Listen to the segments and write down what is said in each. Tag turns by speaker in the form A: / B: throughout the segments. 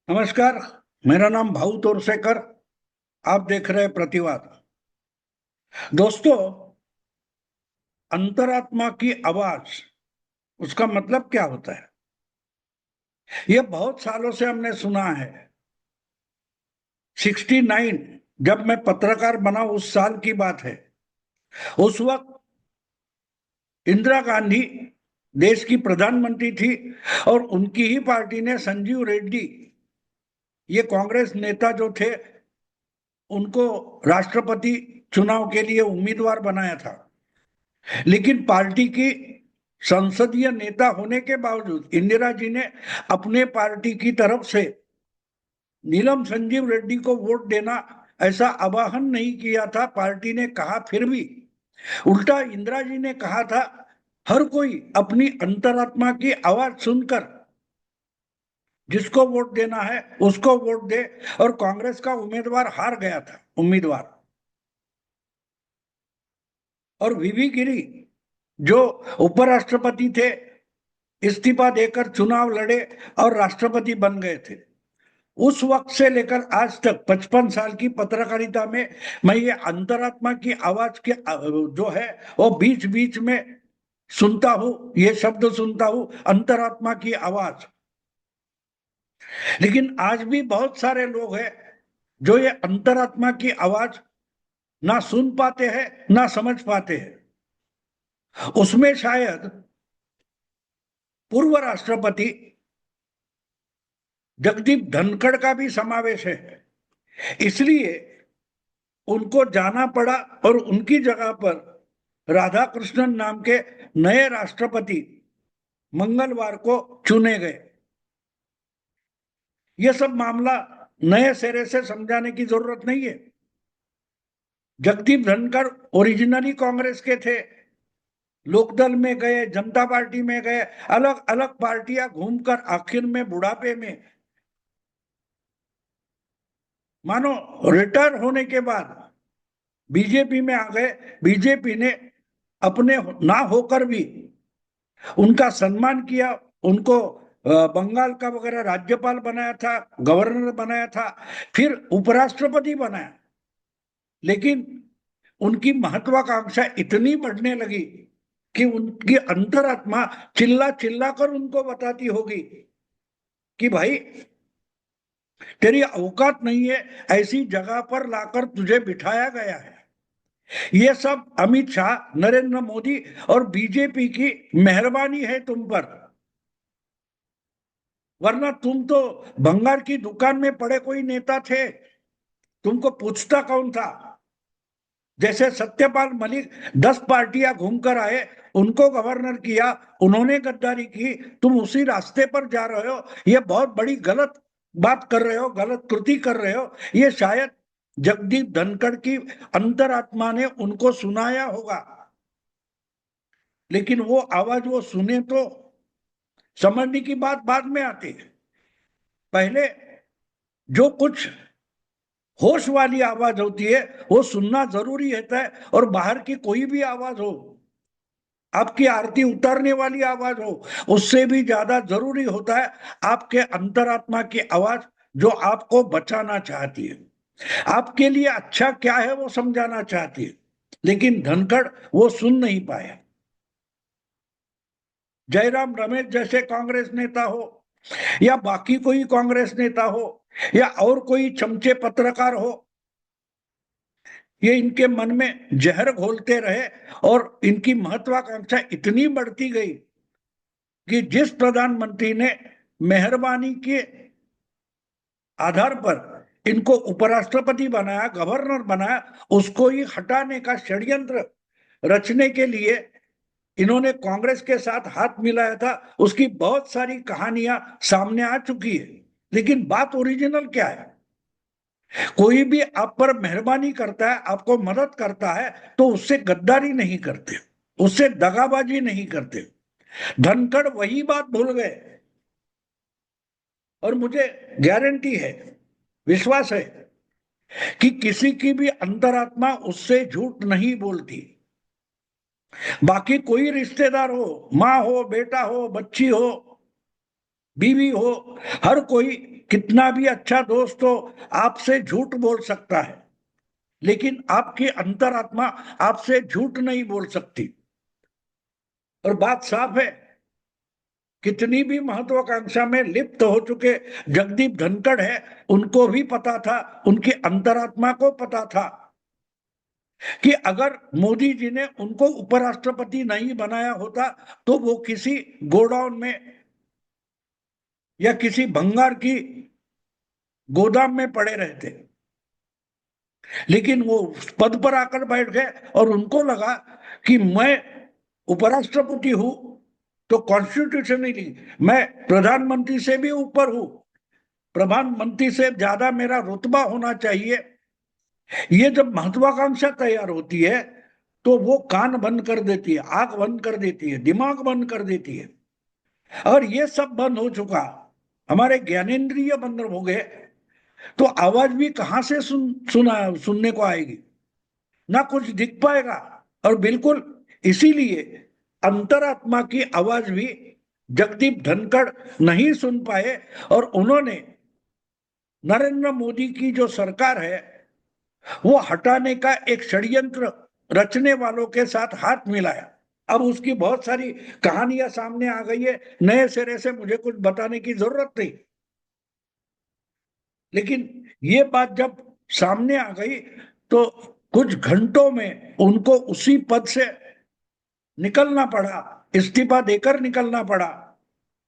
A: नमस्कार। मेरा नाम भाऊ तोरसेकर। आप देख रहे हैं प्रतिवाद। दोस्तों, अंतरात्मा की आवाज, उसका मतलब क्या होता है? यह बहुत सालों से हमने सुना है। 69, जब मैं पत्रकार बना उस साल की बात है। उस वक्त इंदिरा गांधी देश की प्रधानमंत्री थी और उनकी ही पार्टी ने संजीव रेड्डी, ये कांग्रेस नेता जो थे, उनको राष्ट्रपति चुनाव के लिए उम्मीदवार बनाया था। लेकिन पार्टी की संसदीय नेता होने के बावजूद इंदिरा जी ने अपने पार्टी की तरफ से नीलम संजीव रेड्डी को वोट देना ऐसा आवाहन नहीं किया था। पार्टी ने कहा, फिर भी उल्टा इंदिरा जी ने कहा था, हर कोई अपनी अंतरात्मा की आवाज सुनकर जिसको वोट देना है उसको वोट दे। और कांग्रेस का उम्मीदवार हार गया था, उम्मीदवार। और वीवी गिरी जो उपराष्ट्रपति थे, इस्तीफा देकर चुनाव लड़े और राष्ट्रपति बन गए थे। उस वक्त से लेकर आज तक 55 साल की पत्रकारिता में मैं ये अंतरात्मा की आवाज के जो है वो बीच बीच में सुनता हूं, ये शब्द सुनता हूं, अंतरात्मा की आवाज। लेकिन आज भी बहुत सारे लोग हैं जो ये अंतरात्मा की आवाज ना सुन पाते हैं ना समझ पाते हैं। उसमें शायद पूर्व राष्ट्रपति जगदीप धनखड़ का भी समावेश है। इसलिए उनको जाना पड़ा और उनकी जगह पर राधा कृष्णन नाम के नए राष्ट्रपति मंगलवार को चुने गए। यह सब मामला नए सिरे से समझाने की जरूरत नहीं है। जगदीप धनखड़ ओरिजिनली कांग्रेस के थे, लोकदल में गए, जनता पार्टी में गए, अलग अलग पार्टियां घूमकर आखिर में बुढ़ापे में, मानो रिटायर होने के बाद बीजेपी में आ गए। बीजेपी ने अपने ना होकर भी उनका सम्मान किया, उनको बंगाल का वगैरह राज्यपाल बनाया था, गवर्नर बनाया था, फिर उपराष्ट्रपति बनाया। लेकिन उनकी महत्वाकांक्षा इतनी बढ़ने लगी कि उनकी अंतरात्मा चिल्ला चिल्ला कर उनको बताती होगी कि भाई, तेरी औकात नहीं है, ऐसी जगह पर लाकर तुझे बिठाया गया है। ये सब अमित शाह, नरेंद्र मोदी और बीजेपी की मेहरबानी है तुम पर। वरना तुम तो भंगार की दुकान में पड़े कोई नेता थे, तुमको पूछता कौन था? जैसे सत्यपाल मलिक 10 पार्टियां घूमकर आए, उनको गवर्नर किया, उन्होंने गद्दारी की, तुम उसी रास्ते पर जा रहे हो। ये बहुत बड़ी गलत बात कर रहे हो, गलत कृति कर रहे हो। ये शायद जगदीप धनखड़ की अंतरात्मा ने उनको सुनाया होगा। लेकिन वो आवाज वो सुने तो समझने की बात बाद में आती है। पहले जो कुछ होश वाली आवाज होती है वो सुनना जरूरी होता है। और बाहर की कोई भी आवाज हो, आपकी आरती उतारने वाली आवाज हो, उससे भी ज्यादा जरूरी होता है आपके अंतरात्मा की आवाज, जो आपको बचाना चाहती है, आपके लिए अच्छा क्या है वो समझाना चाहती है। लेकिन धनखड़ वो सुन नहीं पाए। जयराम रमेश जैसे कांग्रेस नेता हो, या बाकी कोई कांग्रेस नेता हो, या और कोई चमचे पत्रकार हो, ये इनके मन में जहर घोलते रहे और इनकी महत्वाकांक्षा इतनी बढ़ती गई कि जिस प्रधानमंत्री ने मेहरबानी के आधार पर इनको उपराष्ट्रपति बनाया, गवर्नर बनाया, उसको ही हटाने का षड्यंत्र रचने के लिए इन्होंने कांग्रेस के साथ हाथ मिलाया था। उसकी बहुत सारी कहानियां सामने आ चुकी है। लेकिन बात ओरिजिनल क्या है? कोई भी आप पर मेहरबानी करता है, आपको मदद करता है, तो उससे गद्दारी नहीं करते, उससे दगाबाजी नहीं करते। धनखड़ वही बात भूल गए। और मुझे गारंटी है, विश्वास है कि किसी की भी अंतरात्मा उससे झूठ नहीं बोलती। बाकी कोई रिश्तेदार हो, माँ हो, बेटा हो, बच्ची हो, बीवी हो, हर कोई कितना भी अच्छा दोस्त हो, आपसे झूठ बोल सकता है, लेकिन आपकी अंतरात्मा आपसे झूठ नहीं बोल सकती। और बात साफ है, कितनी भी महत्वाकांक्षा में लिप्त हो चुके जगदीप धनखड़ है, उनको भी पता था, उनकी अंतरात्मा को पता था कि अगर मोदी जी ने उनको उपराष्ट्रपति नहीं बनाया होता तो वो किसी गोडाउन में या किसी भंगार की गोदाम में पड़े रहते। लेकिन वो पद पर आकर बैठ गए और उनको लगा कि मैं उपराष्ट्रपति हूं तो कॉन्स्टिट्यूशनली मैं प्रधानमंत्री से भी ऊपर हूं, प्रधानमंत्री से ज्यादा मेरा रुतबा होना चाहिए। ये जब महत्वाकांक्षा तैयार होती है तो वो कान बंद कर देती है, आंख बंद कर देती है, दिमाग बंद कर देती है। और ये सब बंद हो चुका, हमारे ज्ञानेंद्रिय बंद हो गए, तो आवाज भी कहां से सुनने को आएगी, ना कुछ दिख पाएगा। और बिल्कुल इसीलिए अंतरात्मा की आवाज भी जगदीप धनखड़ नहीं सुन पाए और उन्होंने नरेंद्र मोदी की जो सरकार है वो हटाने का एक षड्यंत्र रचने वालों के साथ हाथ मिलाया। अब उसकी बहुत सारी कहानियां सामने आ गई है, नए सिरे से मुझे कुछ बताने की जरूरत नहीं, लेकिन ये बात जब सामने आ गई तो कुछ घंटों में उनको उसी पद से निकलना पड़ा, इस्तीफा देकर निकलना पड़ा।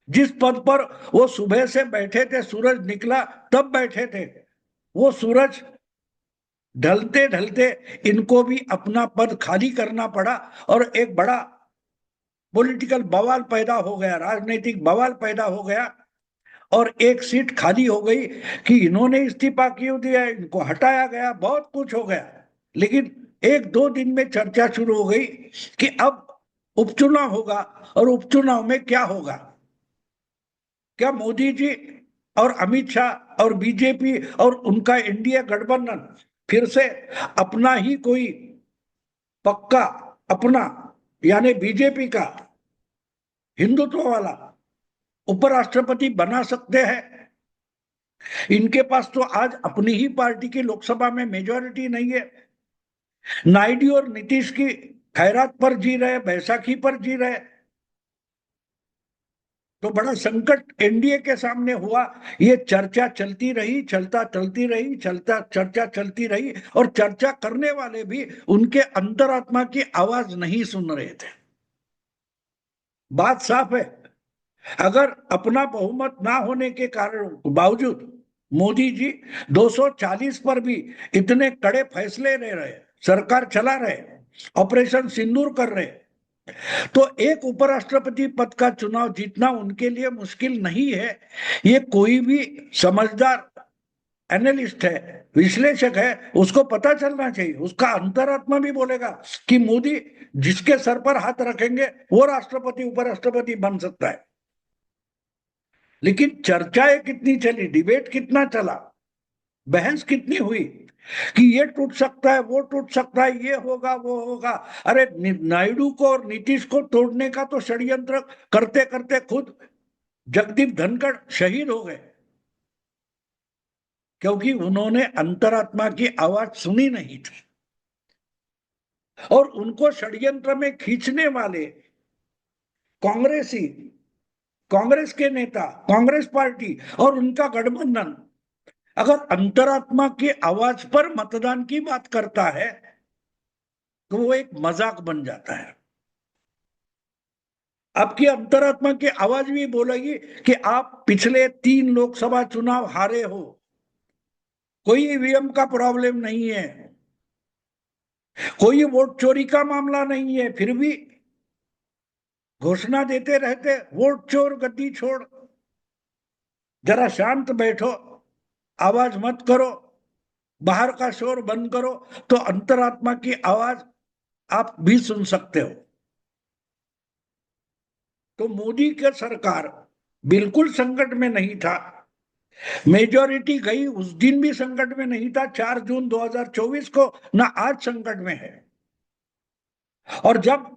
A: जिस पद पर वो सुबह से बैठे थे, सूरज निकला तब बैठे थे, वो सूरज ढलते ढलते इनको भी अपना पद खाली करना पड़ा और एक बड़ा पॉलिटिकल बवाल पैदा हो गया, राजनीतिक बवाल पैदा हो गया और एक सीट खाली हो गई कि इन्होंने इस्तीफा क्यों दिया, इनको हटाया गया, बहुत कुछ हो गया। लेकिन एक दो दिन में चर्चा शुरू हो गई कि अब उपचुनाव होगा और उपचुनाव में क्या होगा, क्या मोदी जी और अमित शाह और बीजेपी और उनका इंडिया गठबंधन फिर से अपना ही कोई पक्का, अपना यानी बीजेपी का हिंदुत्व वाला उपराष्ट्रपति बना सकते हैं। इनके पास तो आज अपनी ही पार्टी की लोकसभा में मेजोरिटी नहीं है। नायडू और नीतीश की खैरात पर जी रहे, बैसाखी पर जी रहे, तो बड़ा संकट एनडीए के सामने हुआ। ये चर्चा चलती रही, चलती रही, चर्चा चलती रही और चर्चा करने वाले भी उनके अंतरात्मा की आवाज नहीं सुन रहे थे। बात साफ है, अगर अपना बहुमत ना होने के कारण बावजूद मोदी जी 240 पर भी इतने कड़े फैसले ले रहे, सरकार चला रहे, ऑपरेशन सिंदूर कर रहे, तो एक उपराष्ट्रपति पद का चुनाव जीतना उनके लिए मुश्किल नहीं है। ये कोई भी समझदार एनालिस्ट है, विश्लेषक है, उसको पता चलना चाहिए। उसका अंतरात्मा भी बोलेगा कि मोदी जिसके सर पर हाथ रखेंगे वो राष्ट्रपति उपराष्ट्रपति बन सकता है। लेकिन चर्चाएं कितनी चली, डिबेट कितना चला, बहस कितनी हुई कि ये टूट सकता है, वो टूट सकता है, ये होगा, वो होगा। अरे नायडू को और नीतीश को तोड़ने का तो षड्यंत्र करते करते खुद जगदीप धनखड़ शहीद हो गए, क्योंकि उन्होंने अंतरात्मा की आवाज सुनी नहीं थी। और उनको षड्यंत्र में खींचने वाले कांग्रेसी, कांग्रेस के नेता, कांग्रेस पार्टी और उनका गठबंधन अगर अंतरात्मा की आवाज पर मतदान की बात करता है तो वो एक मजाक बन जाता है। आपकी अंतरात्मा की आवाज भी बोलेगी कि आप पिछले 3 लोकसभा चुनाव हारे हो, कोई ईवीएम का प्रॉब्लम नहीं है, कोई वोट चोरी का मामला नहीं है, फिर भी घोषणा देते रहते वोट चोर गद्दी छोड़। जरा शांत बैठो, आवाज मत करो, बाहर का शोर बंद करो, तो अंतरात्मा की आवाज आप भी सुन सकते हो। तो मोदी का सरकार बिल्कुल संकट में नहीं था, मेजॉरिटी गई उस दिन भी संकट में नहीं था 4 जून 2024 को, ना आज संकट में है। और जब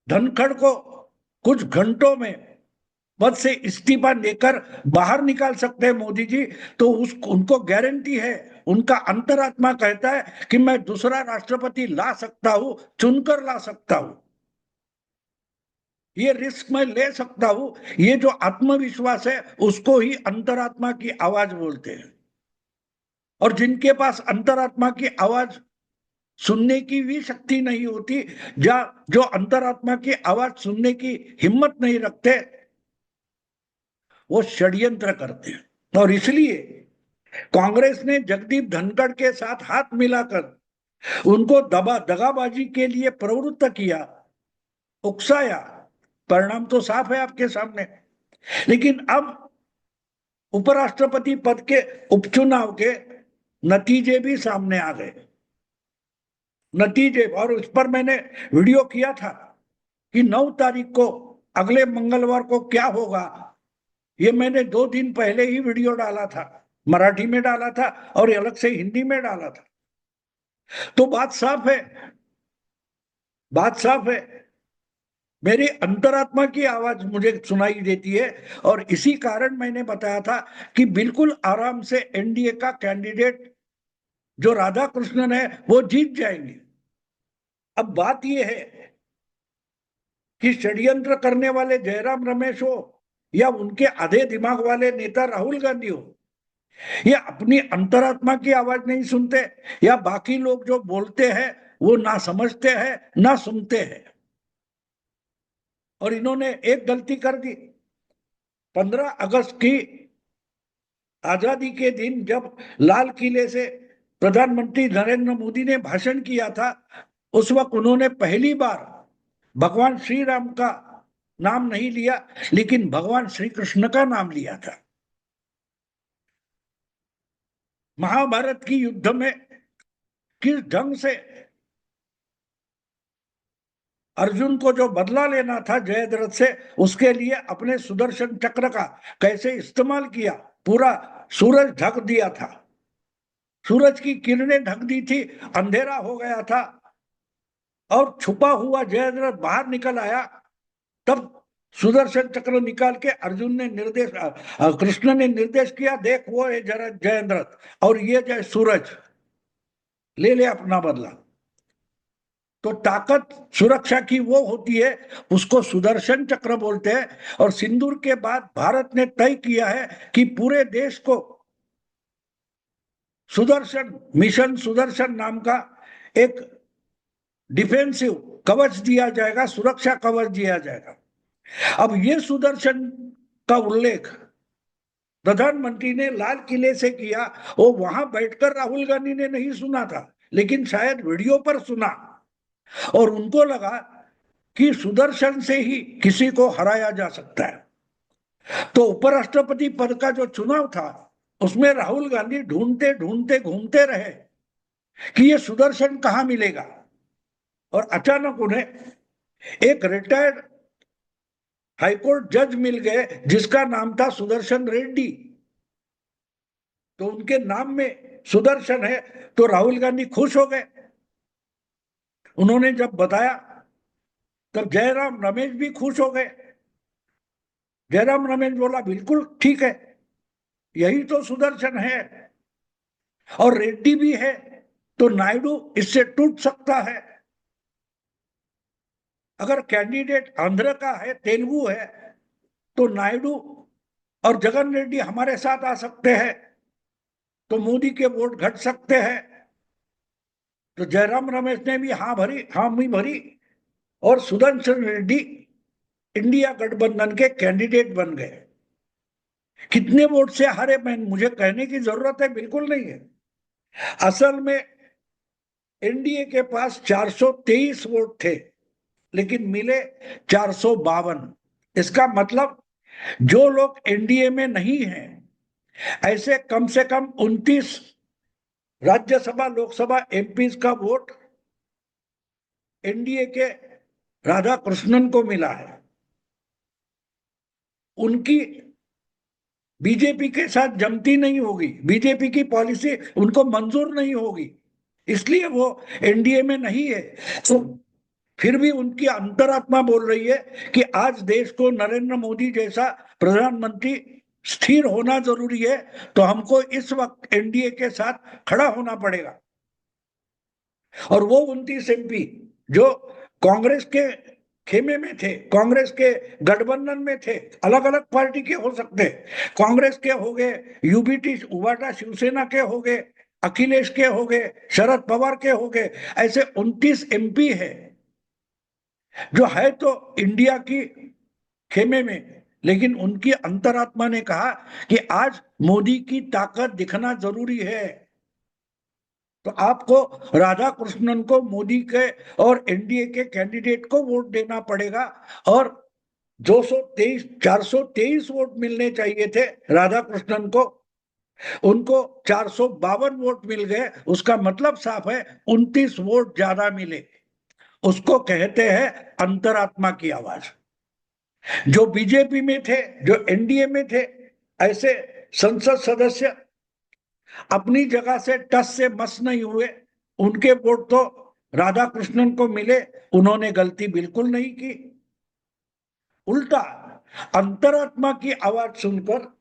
A: धनखड़ को कुछ घंटों में पद से इस्तीफा लेकर बाहर निकाल सकते हैं मोदी जी, तो उनको गारंटी है, उनका अंतरात्मा कहता है कि मैं दूसरा राष्ट्रपति ला सकता हूं, चुनकर ला सकता हूं, ये रिस्क मैं ले सकता हूं। ये जो आत्मविश्वास है उसको ही अंतरात्मा की आवाज बोलते हैं। और जिनके पास अंतरात्मा की आवाज सुनने की भी शक्ति नहीं होती, जो अंतरात्मा की आवाज सुनने की हिम्मत नहीं रखते, वो षड्यंत्र करते हैं। और इसलिए कांग्रेस ने जगदीप धनखड़ के साथ हाथ मिलाकर उनको दगाबाजी के लिए प्रवृत्त किया, उकसाया। परिणाम तो साफ है आपके सामने। लेकिन अब उपराष्ट्रपति पद के उपचुनाव के नतीजे भी सामने आ गए। नतीजे, और उस पर मैंने वीडियो किया था कि 9 तारीख को, अगले मंगलवार को क्या होगा। ये मैंने 2 दिन पहले ही वीडियो डाला था, मराठी में डाला था और अलग से हिंदी में डाला था। तो बात साफ है, बात साफ है। मेरी अंतरात्मा की आवाज मुझे सुनाई देती है, और इसी कारण मैंने बताया था कि बिल्कुल आराम से एनडीए का कैंडिडेट जो राधा कृष्णन है वो जीत जाएंगे। अब बात यह है कि षड्यंत्र करने वाले जयराम रमेश हो या उनके आधे दिमाग वाले नेता राहुल गांधी हो, ये अपनी अंतरात्मा की आवाज नहीं सुनते, या बाकी लोग जो बोलते हैं वो ना समझते हैं ना सुनते हैं। और इन्होंने एक गलती कर दी। 15 अगस्त की आजादी के दिन जब लाल किले से प्रधानमंत्री नरेंद्र मोदी ने भाषण किया था, उस वक्त उन्होंने पहली बार भगवान श्री राम का नाम नहीं लिया, लेकिन भगवान श्री कृष्ण का नाम लिया था। महाभारत की युद्ध में किस ढंग से अर्जुन को जो बदला लेना था जयद्रथ से, उसके लिए अपने सुदर्शन चक्र का कैसे इस्तेमाल किया। पूरा सूरज ढक दिया था, सूरज की किरणें ढक दी थी, अंधेरा हो गया था, और छुपा हुआ जयद्रथ बाहर निकल आया। तब सुदर्शन चक्र निकाल के अर्जुन ने निर्देश, कृष्ण ने निर्देश किया, देख वो है जयद्रथ और ये जय सूरज, ले ले अपना बदला। तो ताकत सुरक्षा की वो होती है, उसको सुदर्शन चक्र बोलते हैं। और सिंदूर के बाद भारत ने तय किया है कि पूरे देश को सुदर्शन मिशन, सुदर्शन नाम का एक डिफेंसिव कवच दिया जाएगा, सुरक्षा कवच दिया जाएगा। अब ये सुदर्शन का उल्लेख प्रधानमंत्री ने लाल किले से किया, वो वहां बैठकर राहुल गांधी ने नहीं सुना था, लेकिन शायद वीडियो पर सुना, और उनको लगा कि सुदर्शन से ही किसी को हराया जा सकता है। तो उपराष्ट्रपति पद का जो चुनाव था, उसमें राहुल गांधी ढूंढते ढूंढते घूमते रहे कि ये सुदर्शन कहां मिलेगा। और अचानक उन्हें एक रिटायर्ड हाईकोर्ट जज मिल गए जिसका नाम था सुदर्शन रेड्डी। तो उनके नाम में सुदर्शन है, तो राहुल गांधी खुश हो गए। उन्होंने जब बताया तब जयराम रमेश भी खुश हो गए। जयराम रमेश बोला, बिल्कुल ठीक है, यही तो सुदर्शन है। और रेड्डी भी है तो नायडू इससे टूट सकता है। अगर कैंडिडेट आंध्र का है, तेलुगु है, तो नायडू और जगन रेड्डी हमारे साथ आ सकते हैं, तो मोदी के वोट घट सकते हैं। तो जयराम रमेश ने भी हामी भरी, और सुदर्शन रेड्डी इंडिया गठबंधन के कैंडिडेट बन गए। कितने वोट से हारे मुझे कहने की जरूरत है बिल्कुल नहीं है। असल में एनडीए के पास 423 वोट थे, लेकिन मिले 452। इसका मतलब जो लोग एनडीए में नहीं हैं, ऐसे कम से कम 29 राज्यसभा लोकसभा एमपी का वोट एनडीए के राधा कृष्णन को मिला है। उनकी बीजेपी के साथ जमती नहीं होगी, बीजेपी की पॉलिसी उनको मंजूर नहीं होगी, इसलिए वो एनडीए में नहीं है। तो फिर भी उनकी अंतरात्मा बोल रही है कि आज देश को नरेंद्र मोदी जैसा प्रधानमंत्री स्थिर होना जरूरी है, तो हमको इस वक्त एनडीए के साथ खड़ा होना पड़ेगा। और वो 29 एमपी जो कांग्रेस के खेमे में थे, कांग्रेस के गठबंधन में थे, अलग अलग पार्टी के हो सकते, कांग्रेस के हो गए, यूबीटी उबाटा शिवसेना के हो गए, अखिलेश के हो गए, शरद पवार के हो गए, ऐसे 29 एमपी है जो है तो इंडिया की खेमे में, लेकिन उनकी अंतरात्मा ने कहा कि आज मोदी की ताकत दिखना जरूरी है। तो आपको राधा कृष्णन को मोदी के और एनडीए के कैंडिडेट को वोट देना पड़ेगा, और 423 वोट मिलने चाहिए थे राधा कृष्णन को, उनको 452 वोट मिल गए। उसका मतलब साफ है 29 वोट ज्यादा मिले। उसको कहते हैं अंतरात्मा की आवाज। जो बीजेपी में थे, जो एनडीए में थे, ऐसे संसद सदस्य अपनी जगह से टस से मस नहीं हुए, उनके वोट तो राधा कृष्णन को मिले, उन्होंने गलती बिल्कुल नहीं की। उल्टा अंतरात्मा की आवाज सुनकर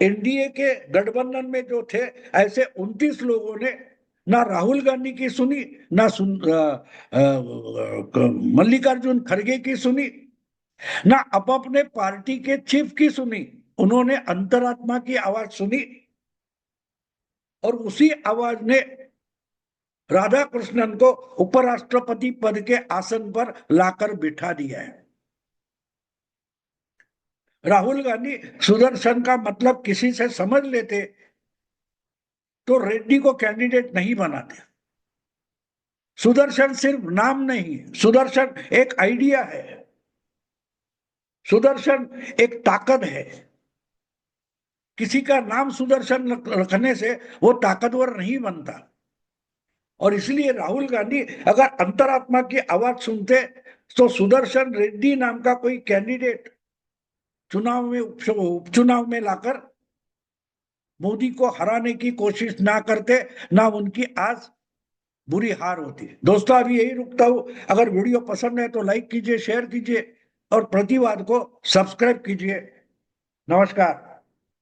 A: एनडीए के गठबंधन में जो थे ऐसे 29 लोगों ने ना राहुल गांधी की सुनी, ना मल्लिकार्जुन खड़गे की सुनी, ना अपने पार्टी के चीफ की सुनी। उन्होंने अंतरात्मा की आवाज सुनी और उसी आवाज ने राधा कृष्णन को उपराष्ट्रपति पद के आसन पर लाकर बिठा दिया है। राहुल गांधी सुदर्शन का मतलब किसी से समझ लेते तो रेड्डी को कैंडिडेट नहीं बनाते। सुदर्शन सिर्फ नाम नहीं, सुदर्शन एक आइडिया है, सुदर्शन एक ताकत है। किसी का नाम सुदर्शन रखने से वो ताकतवर नहीं बनता। और इसलिए राहुल गांधी अगर अंतरात्मा की आवाज सुनते तो सुदर्शन रेड्डी नाम का कोई कैंडिडेट चुनाव में उपचुनाव में लाकर मोदी को हराने की कोशिश ना करते, ना उनकी आज बुरी हार होती। दोस्तों अभी यही रुकता हूं। अगर वीडियो पसंद है तो लाइक कीजिए, शेयर कीजिए और प्रतिवाद को सब्सक्राइब कीजिए। नमस्कार।